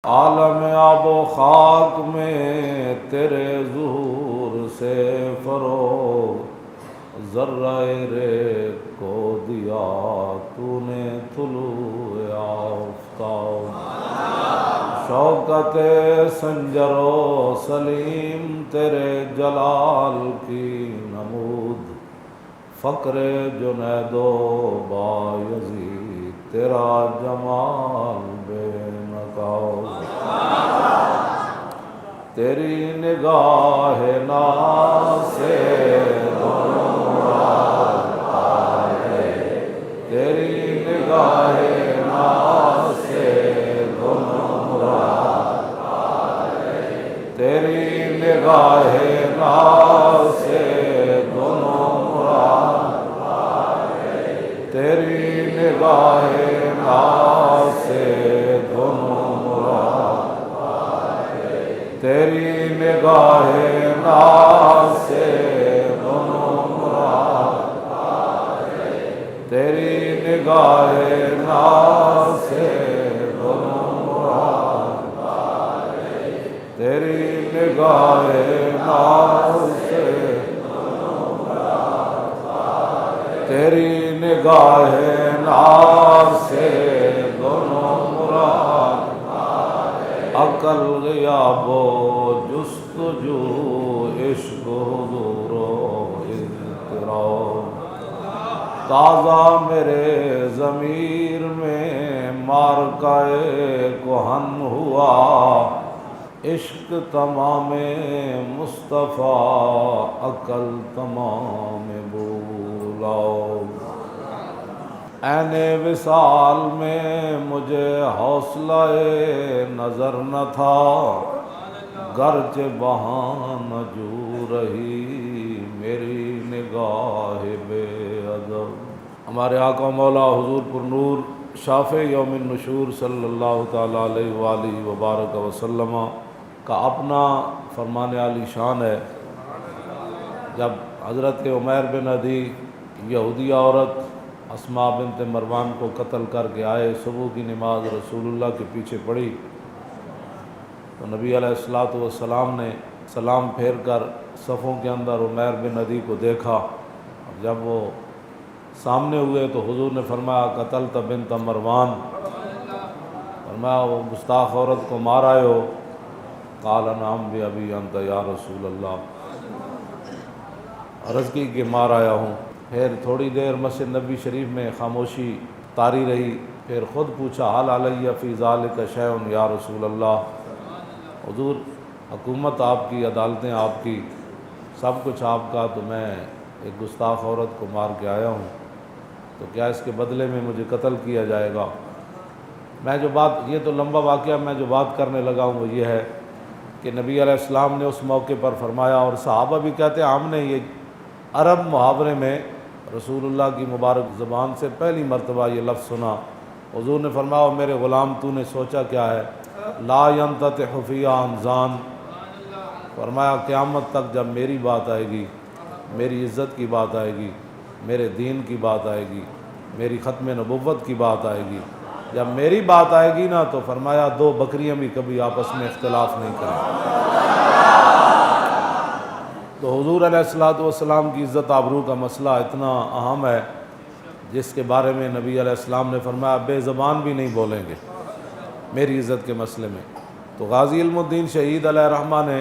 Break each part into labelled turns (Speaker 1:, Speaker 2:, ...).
Speaker 1: عالم آب و خاک میں تیرے ظہور سے فروغ، ذرہ رے کو دیا تو نے طلوع آفتاب، شوکت سنجر و سلیم تیرے جلال کی نمود، فقر جنید و بایزید تیرا جمال بے نقاب، تیری نگاہ ناز سے دونوں مراد پائے، تیری نگاہ ناز سے دونوں مراد پائے، تیری نگاہ ناز سے دونوں مراد پائے، تیری نگاہ ناز سے دونوں مراد پائے، تیری نگاہ ناز سے دونوں مراد پائے، تیری نگاہ ناز سے دونوں مراد پائے، تیری نگاہ ناز سے دونوں مراد پائے، تیری نگاہ ناز سے دونوں مراد پائے، عقل غیاب و جستجو عشق و حضور و اضطراب، تازہ میرے ضمیر میں مارکائے کہن ہوا، عشق تمام مصطفیٰ عقل تمام بولاؤ، عین وصال میں مجھے حوصلہ نظر نہ تھا، گرچہ وہاں نہ جو رہی میری نگاہ بے ادب۔ ہمارے آقا مولا حضور پر نور شافع یوم النشور صلی اللہ تعالیٰ علیہ وآلہ وبارک وسلم کا اپنا فرمان عالی شان ہے۔ جب حضرت عمیر بن عدی یہودی عورت اسماء بنت مروان کو قتل کر کے آئے، صبح کی نماز رسول اللہ کے پیچھے پڑھی تو نبی علیہ الصلوۃ والسلام نے سلام پھیر کر صفوں کے اندر عمیر بن عدی کو دیکھا، اور جب وہ سامنے ہوئے تو حضور نے فرمایا قتلت بنت مروان، فرمایا وہ گستاخ عورت کو مار آئے ہو؟ قال نعم بأبی انت یا رسول اللہ، عرض کی کہ مار آیا ہوں۔ پھر تھوڑی دیر مسجد نبی شریف میں خاموشی طاری رہی، پھر خود پوچھا حل علی فی ذلک شیء یا رسول اللہ، حضور حکومت آپ کی، عدالتیں آپ کی، سب کچھ آپ کا، تو میں ایک گستاخ عورت کو مار کے آیا ہوں، تو کیا اس کے بدلے میں مجھے قتل کیا جائے گا؟ میں جو بات، یہ تو لمبا واقعہ، میں جو بات کرنے لگا ہوں وہ یہ ہے کہ نبی علیہ السلام نے اس موقع پر فرمایا، اور صحابہ بھی کہتے ہیں ہم نے یہ عرب محاورے میں رسول اللہ کی مبارک زبان سے پہلی مرتبہ یہ لفظ سنا۔ حضور نے فرمایا میرے غلام تو نے سوچا کیا ہے؟ لا ينتطع فی انزان، فرمایا قیامت تک جب میری بات آئے گی، میری عزت کی بات آئے گی، میرے دین کی بات آئے گی، میری ختم نبوت کی بات آئے گی، جب میری بات آئے گی نا تو فرمایا دو بکریاں بھی کبھی آپس میں اختلاف نہیں کریں۔ تو حضور علیہ الصلوۃ والسلام کی عزت آبرو کا مسئلہ اتنا اہم ہے جس کے بارے میں نبی علیہ السلام نے فرمایا بے زبان بھی نہیں بولیں گے میری عزت کے مسئلے میں۔ تو غازی علم الدین شہید علیہ رحمہ نے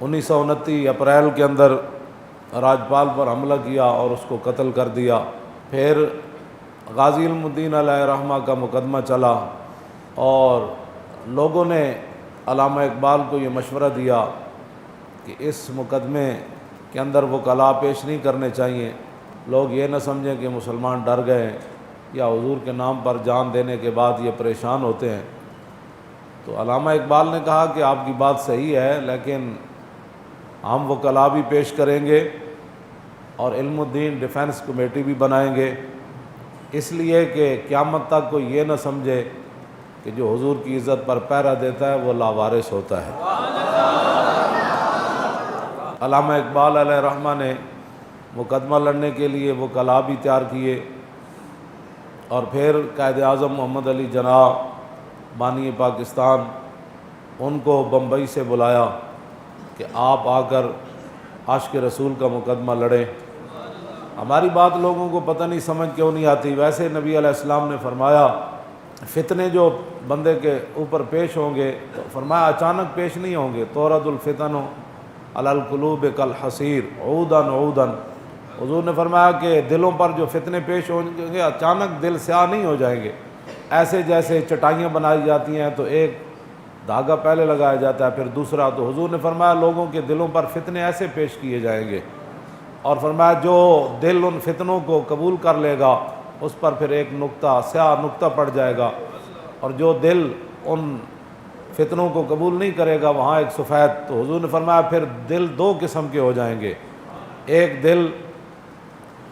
Speaker 1: 1929 اپریل کے اندر راجپال پر حملہ کیا اور اس کو قتل کر دیا۔ پھر غازی علم الدین علیہ رحمہ کا مقدمہ چلا اور لوگوں نے علامہ اقبال کو یہ مشورہ دیا کہ اس مقدمے کے اندر وکلاء پیش نہیں کرنے چاہیے، لوگ یہ نہ سمجھیں کہ مسلمان ڈر گئے ہیں یا حضور کے نام پر جان دینے کے بعد یہ پریشان ہوتے ہیں۔ تو علامہ اقبال نے کہا کہ آپ کی بات صحیح ہے، لیکن ہم وکلاء بھی پیش کریں گے اور علم الدین ڈیفنس کمیٹی بھی بنائیں گے، اس لیے کہ قیامت تک کوئی یہ نہ سمجھے کہ جو حضور کی عزت پر پہرا دیتا ہے وہ لاوارث ہوتا ہے۔ علامہ اقبال علیہ رحمہ نے مقدمہ لڑنے کے لیے وکلاء بھی تیار کیے، اور پھر قائد اعظم محمد علی جناح بانی پاکستان، ان کو بمبئی سے بلایا کہ آپ آ کر عاشق رسول کا مقدمہ لڑیں۔ ہماری بات لوگوں کو پتہ نہیں سمجھ کیوں نہیں آتی۔ ویسے نبی علیہ السلام نے فرمایا فتنے جو بندے کے اوپر پیش ہوں گے تو فرمایا اچانک پیش نہیں ہوں گے، تورد الفتن علی القلوب کالحصیر عودا عودا۔ حضور نے فرمایا کہ دلوں پر جو فتنے پیش ہوں گے اچانک دل سیاہ نہیں ہو جائیں گے، ایسے جیسے چٹائیاں بنائی جاتی ہیں تو ایک دھاگا پہلے لگایا جاتا ہے پھر دوسرا، تو حضور نے فرمایا لوگوں کے دلوں پر فتنے ایسے پیش کیے جائیں گے، اور فرمایا جو دل ان فتنوں کو قبول کر لے گا اس پر پھر ایک نقطہ سیاہ نقطہ پڑ جائے گا، اور جو دل ان فتنوں کو قبول نہیں کرے گا وہاں ایک سفید۔ تو حضور نے فرمایا پھر دل دو قسم کے ہو جائیں گے، ایک دل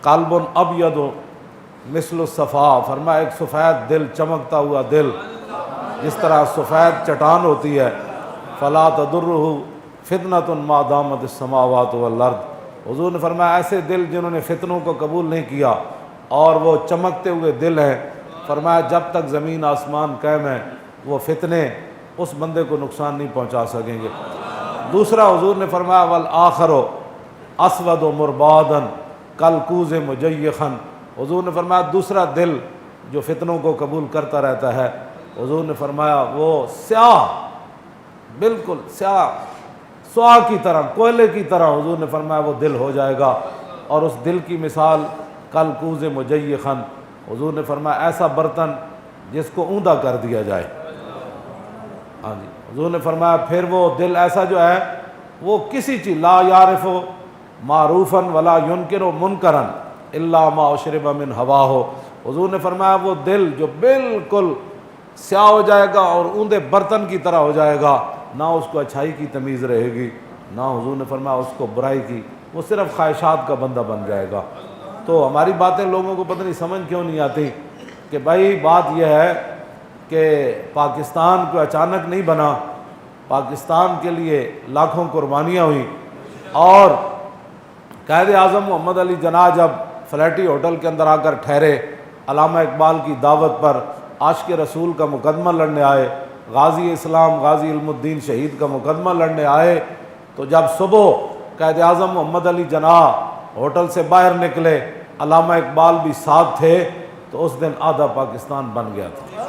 Speaker 1: قلب ابید مثل الصفا، فرمایا ایک سفید دل چمکتا ہوا دل، جس طرح سفید چٹان ہوتی ہے، فلا تضرہ فتنۃ ما دامت السماوات والارض۔ حضور نے فرمایا ایسے دل جنہوں نے فتنوں کو قبول نہیں کیا اور وہ چمکتے ہوئے دل ہیں، فرمایا جب تک زمین آسمان قائم ہے وہ فتنے اس بندے کو نقصان نہیں پہنچا سکیں گے۔ دوسرا حضور نے فرمایا والآخر اسود مربادا کالکوز مجیخا، حضور نے فرمایا دوسرا دل جو فتنوں کو قبول کرتا رہتا ہے، حضور نے فرمایا وہ سیاہ، بالکل سیاہ سوا کی طرح، کوئلے کی طرح، حضور نے فرمایا وہ دل ہو جائے گا، اور اس دل کی مثال کالکوز مجیخا، حضور نے فرمایا ایسا برتن جس کو اوندا کر دیا جائے۔ ہاں جی، حضور نے فرمایا پھر وہ دل ایسا جو ہے وہ کسی چیز لا یعرف معروفا ولا ینکر منکرا الا ما اشرب من ہواہ، حضور نے فرمایا وہ دل جو بالکل سیاہ ہو جائے گا اور اوندے برتن کی طرح ہو جائے گا، نہ اس کو اچھائی کی تمیز رہے گی، نہ حضور نے فرمایا اس کو برائی کی، وہ صرف خواہشات کا بندہ بن جائے گا۔ تو ہماری باتیں لوگوں کو پتہ نہیں سمجھ کیوں نہیں آتی کہ بھائی بات یہ ہے کہ پاکستان کو اچانک نہیں بنا، پاکستان کے لیے لاکھوں قربانیاں ہوئیں، اور قائد اعظم محمد علی جناح جب فلیٹی ہوٹل کے اندر آ کر ٹھہرے، علامہ اقبال کی دعوت پر عاشق رسول کا مقدمہ لڑنے آئے، غازی اسلام غازی علم الدین شہید کا مقدمہ لڑنے آئے، تو جب صبح قائد اعظم محمد علی جناح ہوٹل سے باہر نکلے، علامہ اقبال بھی ساتھ تھے، تو اس دن آدھا پاکستان بن گیا تھا۔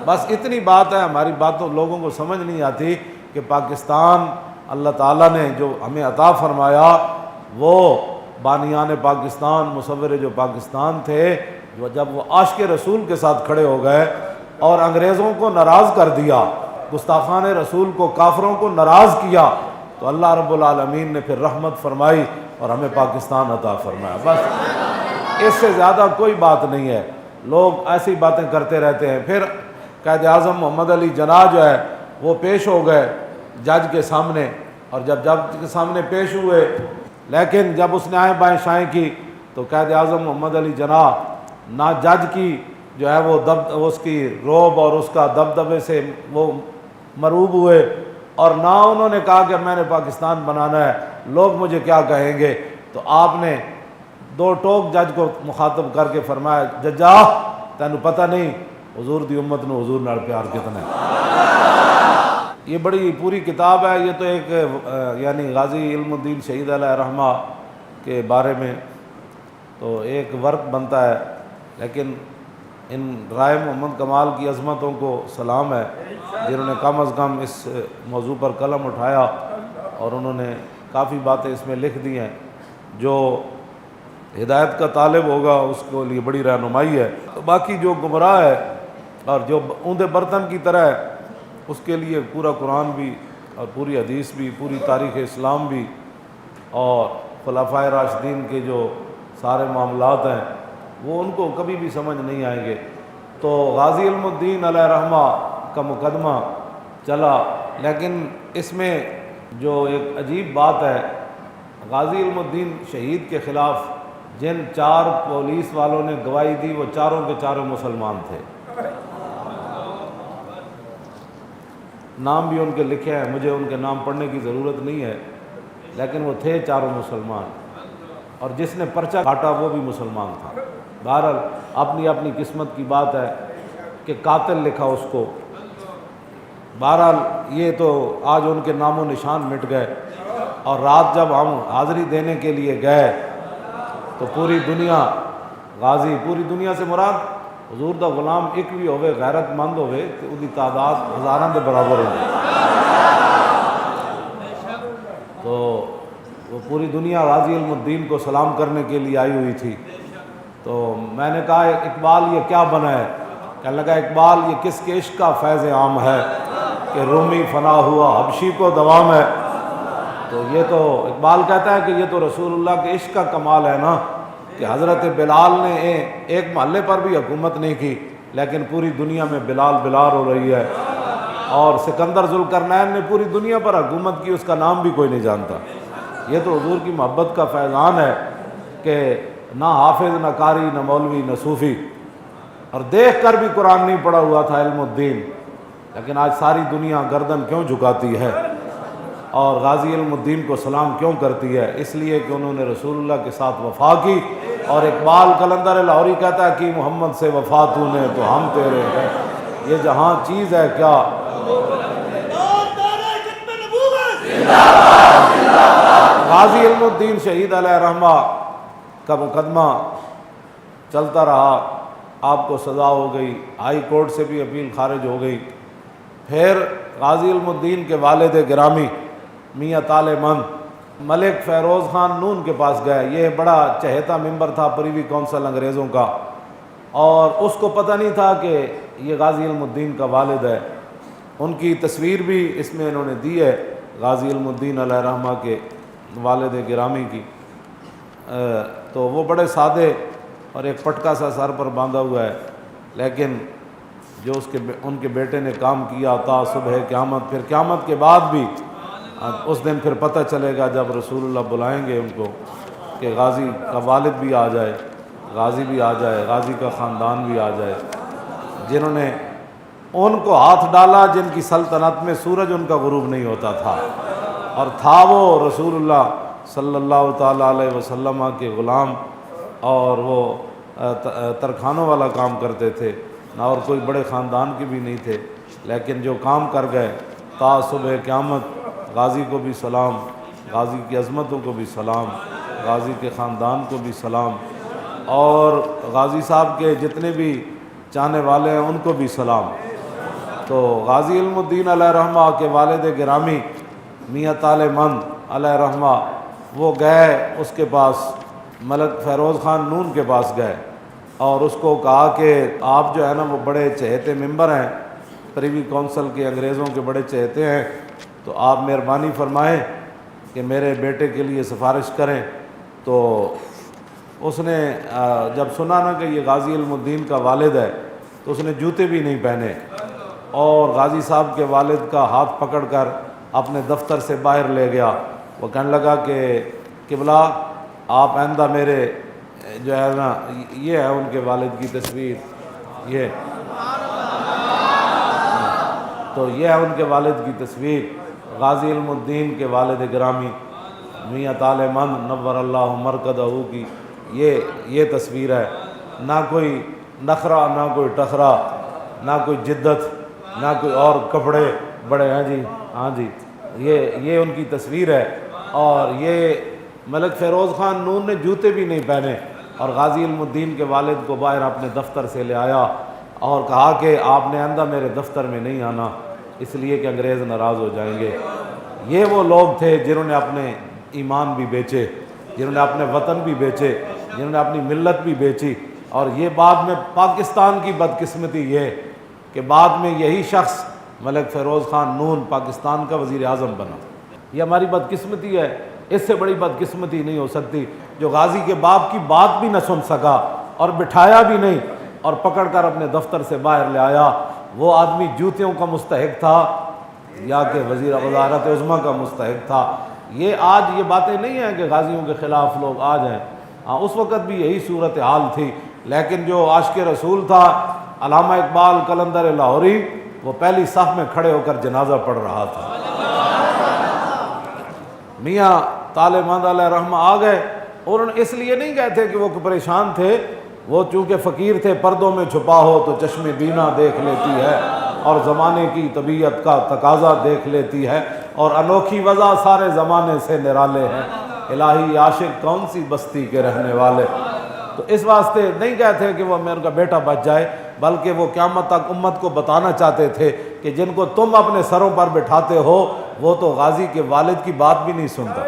Speaker 1: بس اتنی بات ہے، ہماری باتوں لوگوں کو سمجھ نہیں آتی کہ پاکستان اللہ تعالیٰ نے جو ہمیں عطا فرمایا، وہ بانیان پاکستان مصور جو پاکستان تھے، جو جب وہ عاشق رسول کے ساتھ کھڑے ہو گئے اور انگریزوں کو ناراض کر دیا، گستاخان رسول کو کافروں کو ناراض کیا، تو اللہ رب العالمین نے پھر رحمت فرمائی اور ہمیں پاکستان عطا فرمایا۔ بس اس سے زیادہ کوئی بات نہیں ہے، لوگ ایسی باتیں کرتے رہتے ہیں۔ پھر قائد اعظم محمد علی جناح جو ہے وہ پیش ہو گئے جج کے سامنے، اور جب جج کے سامنے پیش ہوئے، لیکن جب اس نے آئیں بائیں شائیں کی تو قائد اعظم محمد علی جناح نہ جج کی جو ہے وہ اس کی روب اور اس کا دبدبے سے وہ مروب ہوئے، اور نہ انہوں نے کہا کہ میں نے پاکستان بنانا ہے، لوگ مجھے کیا کہیں گے۔ تو آپ نے دو ٹوک جج کو مخاطب کر کے فرمایا ججا تینوں پتہ نہیں حضور دی امت نو حضور نال پیار کتنا ہے۔ یہ بڑی پوری کتاب ہے، یہ تو ایک یعنی غازی علم الدین شہید علیہ رحمہ کے بارے میں تو ایک ورق بنتا ہے، لیکن ان رائے محمد کمال کی عظمتوں کو سلام ہے جنہوں نے کم از کم اس موضوع پر قلم اٹھایا، اور انہوں نے کافی باتیں اس میں لکھ دی ہیں جو ہدایت کا طالب ہوگا اس کو لیے بڑی رہنمائی ہے۔ باقی جو گمراہ ہے اور جو اوندے برتن کی طرح ہے اس کے لیے پورا قرآن بھی اور پوری حدیث بھی، پوری تاریخ اسلام بھی، اور خلفائے راشدین کے جو سارے معاملات ہیں وہ ان کو کبھی بھی سمجھ نہیں آئیں گے۔ تو غازی علم الدین علیہ رحمہ کا مقدمہ چلا، لیکن اس میں جو ایک عجیب بات ہے، غازی علم الدین شہید کے خلاف جن 4 پولیس والوں نے گواہی دی وہ چاروں کے چاروں مسلمان تھے، نام بھی ان کے لکھے ہیں، مجھے ان کے نام پڑھنے کی ضرورت نہیں ہے، لیکن وہ تھے چاروں مسلمان، اور جس نے پرچہ کاٹا وہ بھی مسلمان تھا۔ بہرحال اپنی اپنی قسمت کی بات ہے، کہ قاتل لکھا اس کو۔ بہرحال یہ تو آج ان کے نام و نشان مٹ گئے، اور رات جب ہم حاضری دینے کے لیے گئے تو پوری دنیا غازی، پوری دنیا سے مراد حضور دا غلام ایک بھی ہوئے غیرت مند ہوئے کہ ان کی تعداد ہزاراں دے برابر ہوگی۔ تو وہ پوری دنیا غازی علم الدین کو سلام کرنے کے لیے آئی ہوئی تھی۔ تو میں نے کہا اقبال یہ کیا بنا ہے؟ کہنے لگا اقبال یہ کس کے عشق کا فیض عام ہے کہ رومی فنا ہوا حبشی کو دوام ہے۔ تو یہ تو اقبال کہتا ہے کہ یہ تو رسول اللہ کے عشق کا کمال ہے نا، کہ حضرت بلال نے ایک محلے پر بھی حکومت نہیں کی لیکن پوری دنیا میں بلال بلال ہو رہی ہے، اور سکندر ذوالقرنین نے پوری دنیا پر حکومت کی، اس کا نام بھی کوئی نہیں جانتا۔ یہ تو حضور کی محبت کا فیضان ہے کہ نہ حافظ، نہ قاری، نہ مولوی، نہ صوفی، اور دیکھ کر بھی قرآن نہیں پڑھا ہوا تھا علم الدین، لیکن آج ساری دنیا گردن کیوں جھکاتی ہے اور غازی علم الدین کو سلام کیوں کرتی ہے؟ اس لیے کہ انہوں نے رسول اللہ کے ساتھ وفا کی، اور اقبال قلندر لاہوری کہتا ہے کہ محمد سے وفا تو نے تو ہم تیرے ہیں۔ یہ جہاں چیز ہے کیا، غازی علم الدین شہید علیہ رحمہ کا مقدمہ چلتا رہا، آپ کو سزا ہو گئی، ہائی کورٹ سے بھی اپیل خارج ہو گئی۔ پھر غازی علم الدین کے والد گرامی میاں طالع مند ملک فیروز خان نون کے پاس گئے۔ یہ بڑا چہیتا ممبر تھا پریوی کونسل انگریزوں کا، اور اس کو پتہ نہیں تھا کہ یہ غازی علم الدین کا والد ہے۔ ان کی تصویر بھی اس میں انہوں نے دی ہے، غازی علم الدین علیہ رحمہ کے والد گرامی کی۔ تو وہ بڑے سادے اور ایک پٹکا سا سر پر باندھا ہوا ہے، لیکن جو ان کے بیٹے نے کام کیا تا صبح قیامت، پھر قیامت کے بعد بھی اس دن پھر پتہ چلے گا جب رسول اللہ بلائیں گے ان کو کہ غازی کا والد بھی آ جائے، غازی بھی آ جائے، غازی کا خاندان بھی آ جائے، جنہوں نے ان کو ہاتھ ڈالا، جن کی سلطنت میں سورج ان کا غروب نہیں ہوتا تھا، اور تھا وہ رسول اللہ صلی اللہ تعالیٰ علیہ وسلم کے غلام، اور وہ ترخانوں والا کام کرتے تھے، نہ اور کوئی بڑے خاندان کے بھی نہیں تھے، لیکن جو کام کر گئے تا صبح قیامت۔ غازی کو بھی سلام، غازی کی عظمتوں کو بھی سلام، غازی کے خاندان کو بھی سلام، اور غازی صاحب کے جتنے بھی چاہنے والے ہیں ان کو بھی سلام۔ تو غازی علم الدین علیہ رحمہ کے والد گرامی میاں طالع مند علیہ رحمہ وہ گئے اس کے پاس، ملک فیروز خان نون کے پاس گئے، اور اس کو کہا کہ آپ جو ہے نا وہ بڑے چہیتے ممبر ہیں پریوی کونسل کے، انگریزوں کے بڑے چہیتے ہیں، تو آپ مہربانی فرمائیں کہ میرے بیٹے کے لیے سفارش کریں۔ تو اس نے جب سنا نا کہ یہ غازی علم الدین کا والد ہے تو اس نے جوتے بھی نہیں پہنے، اور غازی صاحب کے والد کا ہاتھ پکڑ کر اپنے دفتر سے باہر لے گیا۔ وہ کہنے لگا کہ قبلہ آپ آئندہ میرے جو ہے نا، یہ ہے ان کے والد کی تصویر، یہ تو یہ ہے ان کے والد کی تصویر، غازی علم الدین کے والد گرامی میاں طالع مند نور اللہ مرکزہ کی یہ تصویر ہے۔ نہ کوئی نخرہ، نہ کوئی ٹخرا، نہ کوئی جدت، نہ کوئی اور کپڑے بڑے ہیں جی، ہاں جی، یہ ان کی تصویر ہے۔ اور یہ ملک فیروز خان نون نے جوتے بھی نہیں پہنے، اور غازی علم الدین کے والد کو باہر اپنے دفتر سے لے آیا اور کہا کہ آپ نے آئندہ میرے دفتر میں نہیں آنا، اس لیے کہ انگریز ناراض ہو جائیں گے۔ یہ وہ لوگ تھے جنہوں نے اپنے ایمان بھی بیچے، جنہوں نے اپنے وطن بھی بیچے، جنہوں نے اپنی ملت بھی بیچی، اور یہ بعد میں پاکستان کی بدقسمتی یہ کہ بعد میں یہی شخص ملک فیروز خان نون پاکستان کا وزیر اعظم بنا۔ یہ ہماری بدقسمتی ہے، اس سے بڑی بدقسمتی نہیں ہو سکتی، جو غازی کے باپ کی بات بھی نہ سن سکا اور بٹھایا بھی نہیں اور پکڑ کر اپنے دفتر سے باہر لے آیا۔ وہ آدمی جوتیوں کا مستحق تھا یا کہ وزیر وزارت عظمیٰ کا مستحق تھا؟ یہ آج یہ باتیں نہیں ہیں کہ غازیوں کے خلاف لوگ آ جائیں، ہاں اس وقت بھی یہی صورتحال تھی، لیکن جو عاشق رسول تھا علامہ اقبال قلندر لاہوری، وہ پہلی صف میں کھڑے ہو کر جنازہ پڑھ رہا تھا۔ میاں طالع مند علیہ رحمہ آ گئے، اور انہوں نے اس لیے نہیں گئے تھے کہ وہ پریشان تھے، وہ چونکہ فقیر تھے، پردوں میں چھپا ہو تو چشم بینا دیکھ لیتی ہے، اور زمانے کی طبیعت کا تقاضا دیکھ لیتی ہے، اور انوکھی وضع سارے زمانے سے نرالے ہیں، الہی عاشق کون سی بستی کے رہنے والے۔ تو اس واسطے نہیں کہتے کہ وہ میرے کا بیٹا بچ جائے، بلکہ وہ قیامت تک امت کو بتانا چاہتے تھے کہ جن کو تم اپنے سروں پر بٹھاتے ہو وہ تو غازی کے والد کی بات بھی نہیں سنتا۔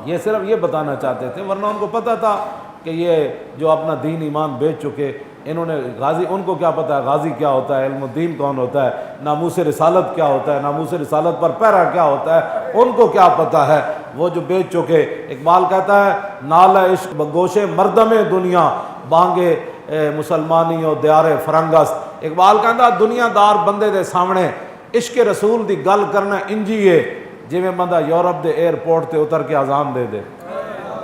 Speaker 1: یہ صرف یہ بتانا چاہتے تھے، ورنہ ان کو پتہ تھا کہ یہ جو اپنا دین ایمان بیچ چکے، انہوں نے غازی، ان کو کیا پتہ ہے غازی کیا ہوتا ہے، علم الدین کون ہوتا ہے، ناموس رسالت کیا ہوتا ہے، ناموس رسالت پر پہرا کیا ہوتا ہے، ان کو کیا پتہ ہے، وہ جو بیچ چکے۔ اقبال کہتا ہے نال عشق بگوش مردم دنیا بانگے مسلمانی و دیار فرنگست۔ اقبال کہتا دنیا دار بندے دے سامنے عشق رسول دی گل کرنا انجی ہے جویں بندہ یورپ دے ایئرپورٹ تے اتر کے اذان دے دے۔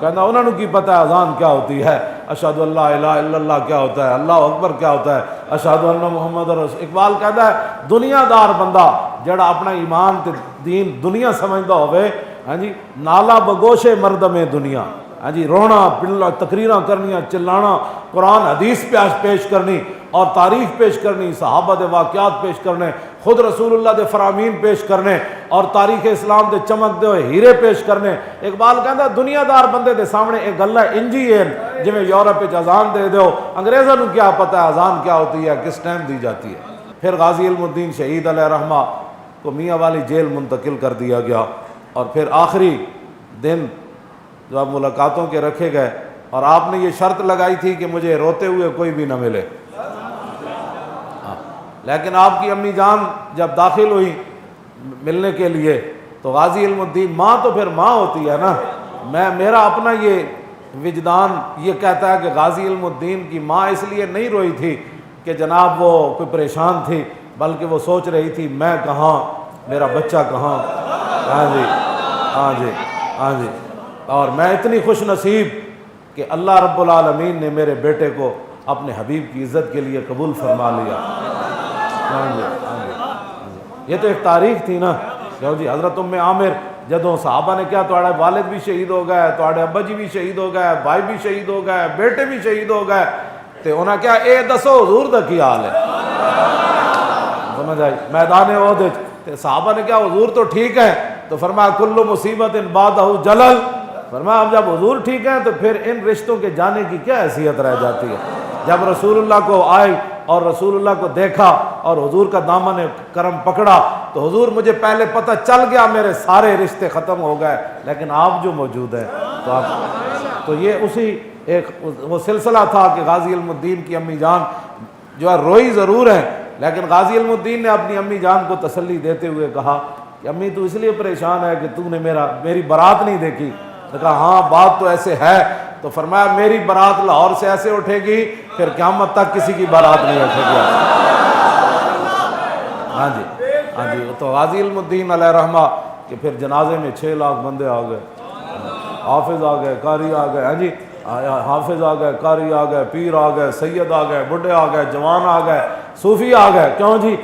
Speaker 1: کہنا انہوں نے کی پتہ ہے اذان کیا ہوتی ہے، اشہد اللہ الہ الا اللہ کیا ہوتا ہے، اللہ اکبر کیا ہوتا ہے، اشہد ان محمد رسول۔ اقبال کہتا ہے دنیا دار بندہ جڑا اپنا ایمان تے دین دنیا سمجھدا ہوئے، ہاں جی، نالا بگوش مردم دنیا، ہاں جی، رونا پلنا تقریراں کرنیاں چلانا، قرآن حدیث پیش کرنی اور تاریخ پیش کرنی، صحابہ دے واقعات پیش کرنے، خود رسول اللہ دے فرامین پیش کرنے، اور تاریخ اسلام دے چمک دے ہوئے ہیرے پیش کرنے۔ اقبال کہتا دنیا دار بندے دے سامنے ایک گل انجی ہے جویں یورپ وچ اذان دے دیو، انگریزاں نوں کیا پتہ ہے اذان کیا ہوتی ہے، کس ٹائم دی جاتی ہے۔ پھر غازی علم الدین شہید علیہ رحمہ کو میاں والی جیل منتقل کر دیا گیا، اور پھر آخری دن جب ملاقاتوں کے رکھے گئے، اور آپ نے یہ شرط لگائی تھی کہ مجھے روتے ہوئے کوئی بھی نہ ملے، لیکن آپ کی امی جان جب داخل ہوئی ملنے کے لیے تو غازی علم الدین، ماں تو پھر ماں ہوتی ہے نا، میرا اپنا یہ وجدان یہ کہتا ہے کہ غازی علم الدین کی ماں اس لیے نہیں روئی تھی کہ جناب وہ کوئی پریشان تھی، بلکہ وہ سوچ رہی تھی میں کہاں، میرا بچہ کہاں، ہاں جی ہاں جی ہاں جی، اور میں اتنی خوش نصیب کہ اللہ رب العالمین نے میرے بیٹے کو اپنے حبیب کی عزت کے لیے قبول فرما لیا۔ ہاں جی ہاں جی، یہ تو ایک تاریخ تھی نا، کیوں جی، حضرت ام عامر جدوں صحابہ نے کیا تہاڑے والد بھی شہید ہو گئے، تہاڑے ابا جی بھی شہید ہو گئے، بھائی بھی شہید ہو گئے، بیٹے بھی شہید ہو گئے، تے انہاں کیا اے دسو حضور دا کی حال ہے، سمجھ آئی، میدان احد تے صحابہ نے کیا حضور تو ٹھیک ہے، تو فرمایا کل مصیبت بعدہ جلل، فرمایا اب جب حضور ٹھیک ہیں تو پھر ان رشتوں کے جانے کی کیا حیثیت رہ جاتی ہے۔ جب رسول اللہ کو آئی اور رسول اللہ کو دیکھا اور حضور کا دامن کرم پکڑا تو حضور مجھے پہلے پتہ چل گیا میرے سارے رشتے ختم ہو گئے، لیکن آپ جو موجود ہیں تو آپ، تو یہ اسی ایک وہ سلسلہ تھا کہ غازی علم الدین کی امی جان جو ہے روئی ضرور ہے، لیکن غازی علم الدین نے اپنی امی جان کو تسلی دیتے ہوئے کہا کہ امی تو اس لیے پریشان ہے کہ تو نے میری بارات نہیں دیکھی۔ نے کہا ہاں بات تو ایسے ہے، تو فرمایا میری بارات لاہور سے ایسے اٹھے گی پھر قیامت تک کسی کی بارات نہیں اٹھے گی۔ ہاں جی ہاں جی، تو غازی علم الدین علیہ رحمہ کہ پھر جنازے میں 6 لاکھ بندے آ گئے، حافظ آ گئے، قاری آ گئے، ہاں جی حافظ آ گئے، قاری آ گئے، پیر آ گئے، سید آ گئے، بڈھے آ گئے، جوان آ گئے، صوفی آ گئے، کیوں جی،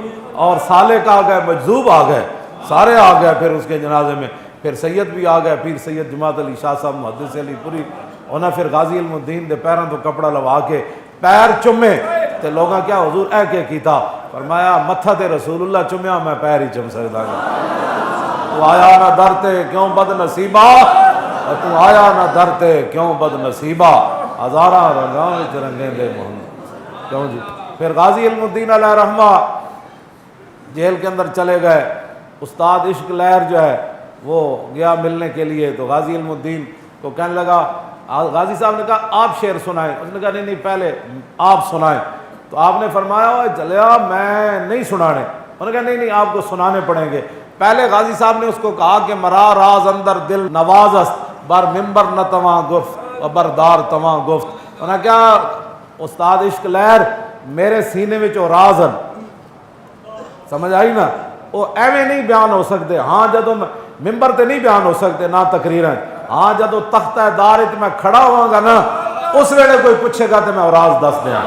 Speaker 1: اور سالک آ گئے، مجذوب آ گئے، سارے آ گئے پھر اس کے جنازے میں۔ پھر سید بھی آ گئے، پیر سید جماعت علی شاہ صاحب محدث علی پوری، انہیں پھر غازی علم الدین دے پیروں تو کپڑا لوا کے پیر چومے تے لوگاں کیا حضور اے کے کیتا، فرمایا متھا تے رسول اللہ چومیا میں پیر ہی چم سکدا گا۔ تو آیا نہ در تے کیوں بد نصیبہ، تو آیا نہ در تے کیوں بد نصیبہ، ہزاراں رنگاں وچ رنگیں دے محمد، کیوں جی۔ پھر غازی علم الدین علیہ رحمہ جیل کے اندر چلے گئے، استاد عشق لہر جو ہے وہ گیا ملنے کے لیے، تو غازی علم الدین کو کہنے لگا، غازی صاحب نے کہا آپ شعر سنائیں، اس نے کہا نہیں نہیں پہلے آپ سنائیں، تو آپ نے فرمایا چلیا میں نہیں سنانے، انہوں نے کہا نہیں نہیں آپ کو سنانے پڑیں گے۔ پہلے غازی صاحب نے اس کو کہا کہ مرا راز اندر دل نوازست بر ممبر نہ تواں گفت و بردار تواں گفت، انہوں نے کہا استاد عشق لہر میرے سینے میں جو راز ہیں، سمجھ آئی نا، وہ ایویں نہیں بیان ہو سکتے، ہاں جدوں ممبر تے نہیں بیان ہو سکتے نہ تقریراں، ہاں جدوں تختہ دار وچ میں کھڑا ہواں گا نا اس ویلے کوئی پوچھے گا تو میں راز دس دیاں،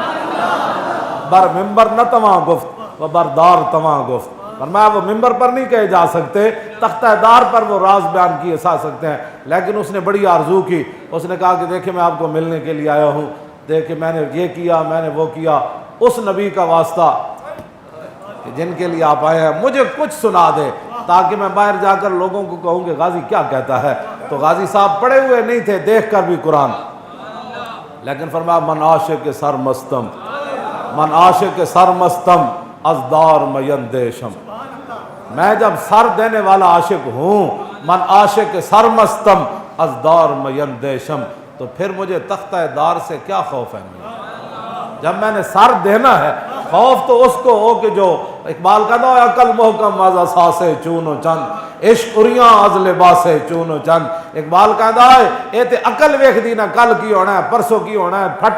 Speaker 1: بر ممبر نہ تواں گفت و بردار تواں گفت، فرمایا وہ ممبر پر نہیں کہے جا سکتے، تختہ دار پر وہ راز بیان کیے جا سکتے ہیں، لیکن اس نے بڑی آرزو کی، اس نے کہا کہ دیکھیں میں آپ کو ملنے کے لیے آیا ہوں، دیکھ کہ میں نے یہ کیا، میں نے وہ کیا، اس نبی کا واسطہ کہ جن کے لیے آپ آئے ہیں مجھے کچھ سنا دے تاکہ میں باہر جا کر لوگوں کو کہوں کہ غازی کیا کہتا ہے۔ تو غازی صاحب پڑھے ہوئے نہیں تھے، دیکھ کر بھی قرآن، لیکن فرمایا من عاشق سرمستم، من عاشق سرمستم ازدار میندیشم، میں جب سر دینے والا عاشق ہوں، من عاشق سرمستم ازدار میندیشم، تو پھر مجھے تختہ دار سے کیا خوف ہے؟ جب میں نے سر دینا ہے، خوف تو اس کو ہو کہ جو اقبال کہتا ہے عقل محکم از اساسے چون و چند، عشق اریاں از لباسے چون و چند۔ اقبال کہتا ہے اے تے عقل ویکھ دی نا کل کی ہونا ہے، پرسوں کی ہونا ہے، پھٹ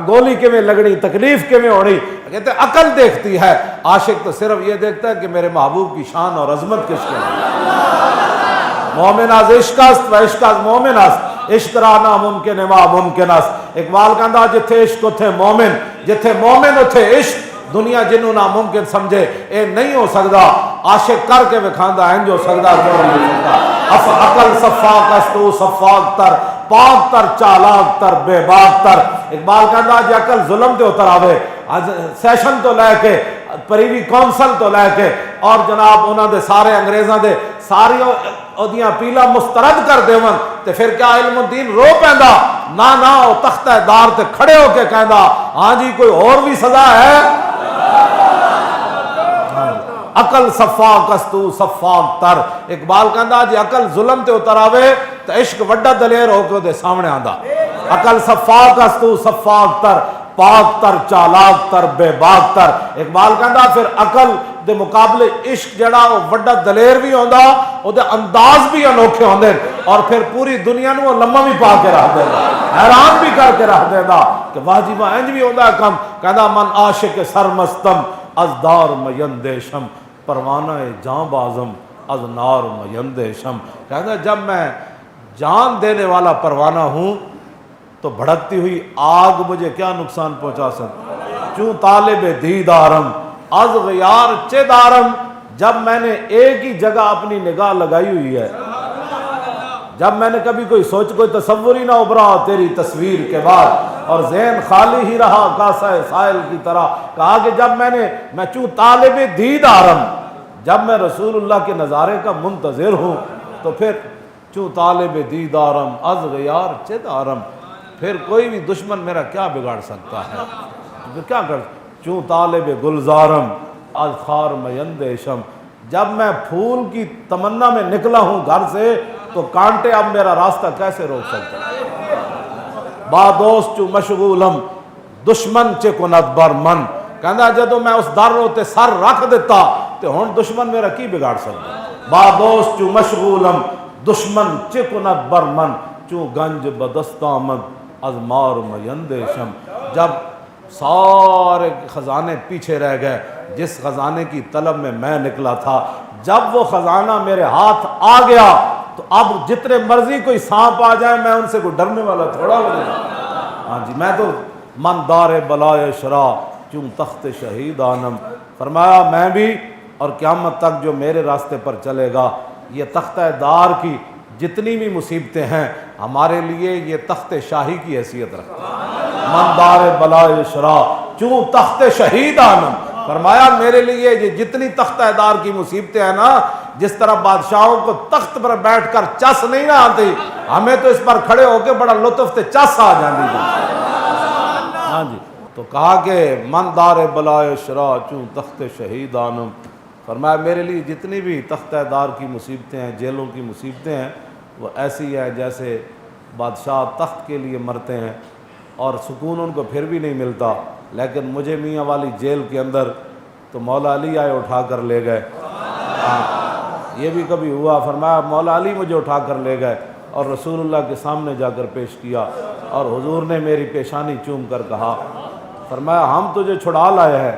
Speaker 1: گولی کیویں لگنی، تکلیف کیویں ہونی، کہتے عقل دیکھتی ہے۔ عاشق تو صرف یہ دیکھتا ہے کہ میرے محبوب کی شان اور عظمت کس کے ہے۔ مومن از عشق است و عشق از مومن است، عشق را ناممکن ما ممکن است۔ اقبال کہتا جتھے عشق اتھے مومن، جتھے مومن اتھے عشق، دنیا جنوں ناممکن سمجھے اے نہیں ہو سکتا، عاشق کر کے وکھاندا ہے جو سکدا کیوں نہیں سکتا۔ اف عقل صفاق است تو صفاق تر، پاک تر چالاک تر بے باک تر۔ اقبال کہتا جے عقل ظلم تے اتر آوے، سیشن تو لے کے پریوی کونسل تو لے کے اور جناب انہاں دے سارے انگریزاں دے ساری اودیاں پیلا مسترد کر دیون تے پھر کیا علم الدین رو پیندا؟ نہ او تختہ دار تے کھڑے ہو کے کہندا ہاں جی کوئی اور بھی سزا ہے۔ عقل صفاق است تو صفاق تر۔ اقبال کہندا جے عقل ظلم تے اتر آوے تے عشق وڈا دلیر ہو کے دے سامنے آندا۔ عقل صفاق است تو صفاق تر، پاک تر چالاک تر بے باک تر۔ اقبال کہندا پھر عقل دے مقابلے عشق جڑا وہ وڈا دلیر بھی ہوندا، او دے انداز بھی انوکھے ہوندے، اور پھر پوری دنیا نو لمبا بھی پا کے رکھ دیندا، حیران بھی کر کے رکھ دیندا کہ واہ جی واہ انج بھی ہوندا ہے کم۔ کہندا من عاشق سرمستم ازدار میندیشم، پروانہ جاں بازم از نار میندیشم۔ کہندا جب میں جان دینے والا پروانہ ہوں تو بھڑکتی ہوئی آگ مجھے کیا نقصان پہنچا سکتی؟ چوں طالب دیدارم از غیار چے دارم، جب میں نے ایک ہی جگہ اپنی نگاہ لگائی ہوئی ہے، جب میں نے کبھی کوئی سوچ کوئی تصور ہی نہ ابھرا تیری تصویر کے بعد، اور ذہن خالی ہی رہا کاسہ سائل کی طرح، کہا کہ جب میں چوں طالب دیدارم، جب میں رسول اللہ کے نظارے کا منتظر ہوں تو پھر چوں طالب دیدارم از غیار چے دارم، پھر کوئی بھی دشمن میرا کیا بگاڑ سکتا ہے؟ پھر کیا کر چوں طالب گلزارم از خار میندیشم، جب میں پھول کی تمنا میں نکلا ہوں گھر سے تو کانٹے اب میرا راستہ کیسے روک سکتے ہیں؟ با دوست چوں مشغولم دشمن چے کند بر من، کہنا جدو میں اس در ہوتے سر رکھ دیتا تو ہن دشمن میرا کی بگاڑ سکتا؟ با دوست چوں مشغولم دشمن چے کند بر من، چوں گنج بدست آمد از مار میندیشم، جب سارے خزانے پیچھے رہ گئے، جس خزانے کی طلب میں نکلا تھا، جب وہ خزانہ میرے ہاتھ آ گیا تو اب جتنے مرضی کوئی سانپ آ جائے میں ان سے کوئی ڈرنے والا تھوڑا ہو جائے۔ ہاں جی میں تو من دار بلائے شرا چوں تخت شہید آنم، فرمایا میں بھی اور قیامت تک جو میرے راستے پر چلے گا، یہ تختہ دار کی جتنی بھی مصیبتیں ہیں ہمارے لیے یہ تخت شاہی کی حیثیت رکھتا ہے۔ من دار بلائے شرا چوں تخت شہید آنم، فرمایا میرے لیے یہ جتنی تختہ دار کی مصیبتیں ہیں نا، جس طرح بادشاہوں کو تخت پر بیٹھ کر چس نہیں نہ آتی، ہمیں تو اس پر کھڑے ہو کے بڑا لطف تے چس آ جاندی جی۔ ہاں جی تو کہا کہ من دار بلائے شرا چوں تخت شہید آنم، فرمایا میرے لیے جتنی بھی تختہ دار کی مصیبتیں ہیں، جیلوں کی مصیبتیں ہیں، وہ ایسی ہے جیسے بادشاہ تخت کے لیے مرتے ہیں اور سکون ان کو پھر بھی نہیں ملتا، لیکن مجھے میاں والی جیل کے اندر تو مولا علی آئے اٹھا کر لے گئے۔ یہ بھی کبھی ہوا، فرمایا مولا علی مجھے اٹھا کر لے گئے اور رسول اللہ کے سامنے جا کر پیش کیا، اور حضور نے میری پیشانی چوم کر کہا، فرمایا ہم تجھے چھڑا لائے ہیں،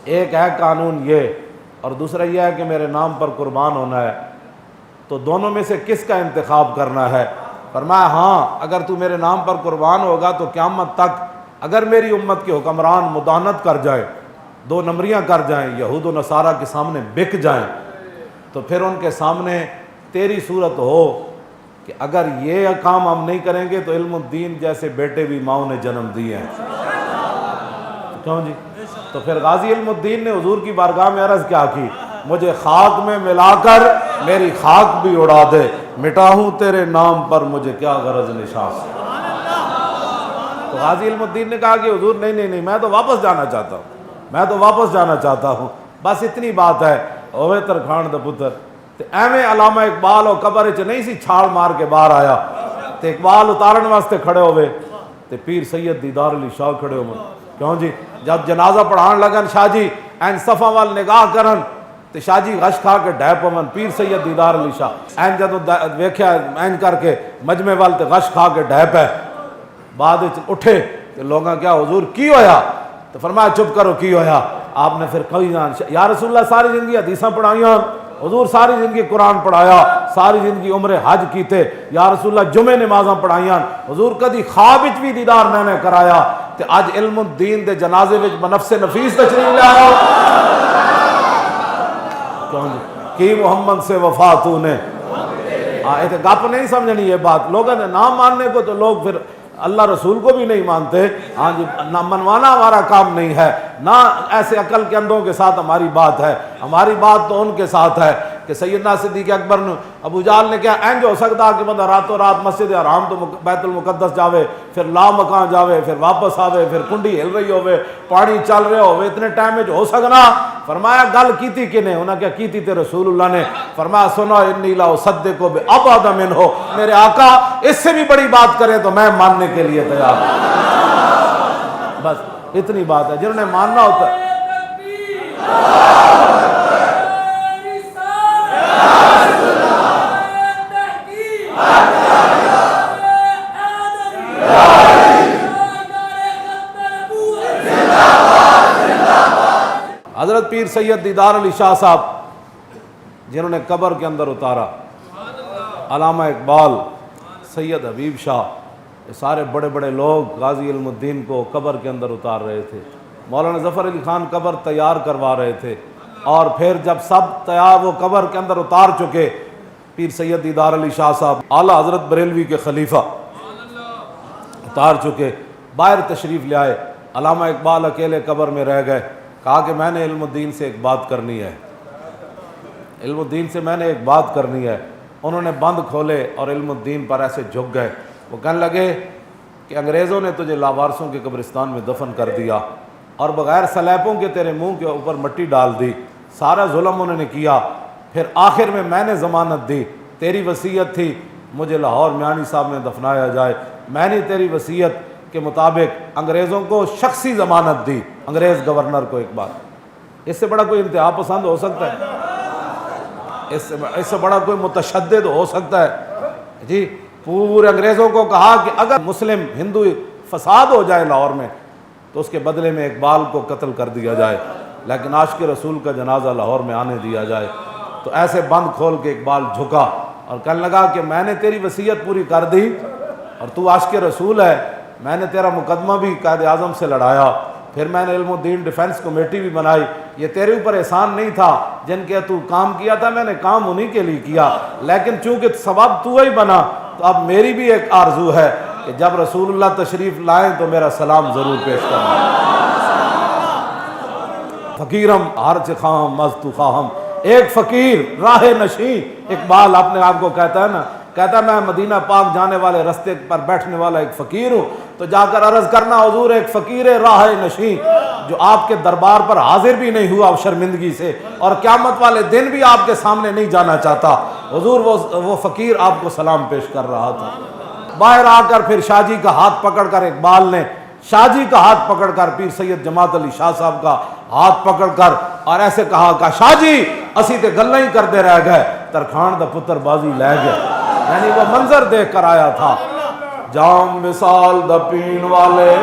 Speaker 1: ایک ہے قانون یہ اور دوسرا یہ ہے کہ میرے نام پر قربان ہونا ہے، تو دونوں میں سے کس کا انتخاب کرنا ہے؟ فرمایا ہاں اگر تو میرے نام پر قربان ہوگا تو قیامت تک اگر میری امت کے حکمران مداہنت کر جائیں، دو نمبریاں کر جائیں، یہود و نصارہ کے سامنے بک جائیں، تو پھر ان کے سامنے تیری صورت ہو کہ اگر یہ کام ہم نہیں کریں گے تو علم الدین جیسے بیٹے بھی ماؤں نے جنم دیے ہیں۔ کیوں جی؟ تو پھر غازی علم الدین نے حضور کی بارگاہ میں عرض کیا کی، مجھے خاک میں ملا کر میری خاک بھی اڑا دے، مٹاہوں تیرے نام پر مجھے کیا غرض نشان سے۔ تو غازی علم الدین نے کہا کہ حضور نہیں میں تو واپس جانا چاہتا ہوں، میں تو واپس جانا چاہتا ہوں، بس اتنی بات ہے۔ اوے ترکھان دا پتر تے ایویں علامہ اقبال او قبر وچ نہیں سی چھال مار کے باہر آیا تے اقبال اتارن واسطے کھڑے ہوئے تے پیر سید دیدار علی شاہ کھڑے ہوئے۔ کیوں جی؟ جب جنازہ پڑھان لگن شاہ جی این صفاں وال نگاہ کرن تے شاہ جی غش کھا کے ڈھے پون، پیر سید دیدار علی شاہ این جدوں ویکھیا این کر کے مجمع وال تے غش کھا کے ڈھے پے، بعد وچ اٹھے تے لوگاں کیا حضور کی ہویا؟ تو فرمایا چپ کرو کی ہویا؟ آپ نے پھر کہی یا رسول اللہ ساری زندگی حدیثاں پڑھائیاں، حضور ساری زندگی قرآن پڑھایا، ساری زندگی عمر حج کیتے، یا رسول اللہ جمعے نمازاں پڑھائیاں، حضور کدی خواب وچ بھی دیدار میں نے کرایا، تے اج علم الدین دے جنازے وچ بنفس نفیس تشریف لے آؤ۔ کیوں جی؟ کی محمد سے وفا تو نے، یہ تو گپ نہیں سمجھنی یہ بات، لوگوں نے نام ماننے کو تو لوگ پھر اللہ رسول کو بھی نہیں مانتے۔ ہاں جی، نہ منوانا ہمارا کام نہیں ہے، نہ ایسے عقل کے اندھوں کے ساتھ ہماری بات ہے، ہماری بات تو ان کے ساتھ ہے کہ سیدنا صدیق اکبر نے ابو جہل نے کیا اینج ہو سکتا کہ بندہ راتوں رات مسجد حرام تو بیت المقدس جاوے، پھر لا مکان جاوے، پھر واپس آوے، پھر کنڈی ہل رہی ہوئے، پانی چل رہے ہوئے، اتنے ٹائم میں ہو سکنا؟ فرمایا گل کیتی کنے؟ انہاں کیا کیتی تے رسول اللہ نے؟ فرمایا سنو انی لا اصدق بابعد منہ، میرے آقا اس سے بھی بڑی بات کریں تو میں ماننے کے لیے تیار ہوں۔ بس اتنی بات ہے، جنہوں نے ماننا ہوتا ہے۔ حضرت پیر سید دیدار علی شاہ صاحب جنہوں نے قبر کے اندر اتارا، علامہ اقبال، سید حبیب شاہ، یہ سارے بڑے بڑے لوگ غازی علم الدین کو قبر کے اندر اتار رہے تھے۔ مولانا ظفر علی خان قبر تیار کروا رہے تھے، اور پھر جب سب تیار وہ قبر کے اندر اتار چکے، پیر سید دیدار علی شاہ صاحب اعلیٰ حضرت بریلوی کے خلیفہ اتار چکے، باہر تشریف لے آئے، علامہ اقبال اکیلے قبر میں رہ گئے، کہا کہ میں نے علم الدین سے ایک بات کرنی ہے، علم الدین سے میں نے ایک بات کرنی ہے۔ انہوں نے بند کھولے اور علم الدین پر ایسے جھک گئے، وہ کہنے لگے کہ انگریزوں نے تجھے لاوارثوں کے قبرستان میں دفن کر دیا اور بغیر سلیبوں کے تیرے منہ کے اوپر مٹی ڈال دی، سارا ظلم انہوں نے کیا، پھر آخر میں نے ضمانت دی، تیری وصیت تھی مجھے لاہور میانی صاحب میں دفنایا جائے، میں نے تیری وصیت کے مطابق انگریزوں کو شخصی ضمانت دی، انگریز گورنر کو۔ ایک بات، اس سے بڑا کوئی انتہا پسند ہو سکتا ہے؟ اس سے بڑا کوئی متشدد ہو سکتا ہے؟ جی، پورے انگریزوں کو کہا کہ اگر مسلم ہندو فساد ہو جائے لاہور میں تو اس کے بدلے میں اقبال کو قتل کر دیا جائے، لیکن عاشق رسول کا جنازہ لاہور میں آنے دیا جائے۔ تو ایسے بند کھول کے اقبال جھکا اور کہنے لگا کہ میں نے تیری وصیت پوری کر دی اور تو عاشق رسول ہے، میں نے تیرا مقدمہ بھی قائد اعظم سے لڑایا، پھر میں نے علم الدین ڈیفنس کمیٹی بھی بنائی، یہ تیرے اوپر احسان نہیں تھا، جن کے تو کام کیا تھا میں نے کام انہی کے لیے کیا، لیکن چونکہ سبب تو ہی بنا تو اب میری بھی ایک آرزو ہے کہ جب رسول اللہ تشریف لائیں تو میرا سلام ضرور پیش کرنا۔ فقیرم ہرچ خواہم مست خواہم، ایک فقیر راہ نشین، اقبال اپنے آپ کو کہتا ہے نا، کہتا ہے میں مدینہ پاک جانے والے رستے پر بیٹھنے والا ایک فقیر ہوں، تو جا کر عرض کرنا حضور ایک فقیر راہ نشین جو آپ کے دربار پر حاضر بھی نہیں ہوا شرمندگی سے اور قیامت والے دن بھی آپ کے سامنے نہیں جانا چاہتا، حضور وہ فقیر آپ کو سلام پیش کر رہا تھا۔ باہر آ کر پھر شاہ جی کا ہاتھ پکڑ کر اقبال نے شاہ جی کا ہاتھ پکڑ کر پیر سید جماعت علی شاہ صاحب کا ہاتھ پکڑ کر اور ایسے کہا کہ شاہ جی اسی تے گلاں ہی کرتے رہ گئے، ترکھان دا پتر بازی لے گئے۔ یعنی وہ منظر دیکھ کر آیا تھا، جام وصال دا پین والے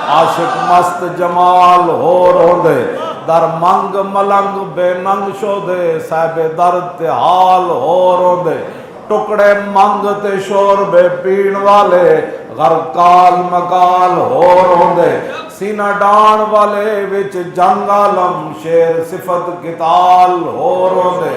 Speaker 1: عاشق مست جمال ہو روندے، در منگ ملنگ بے ننگ شودے صاحب درد تے حال ہو روندے، ٹکڑے منگ تے شور بے پین والے غرقال مقال ہو روندے، سینہ ڈان والے وچ جنگ عالم شیر صفت قتال ہو روندے،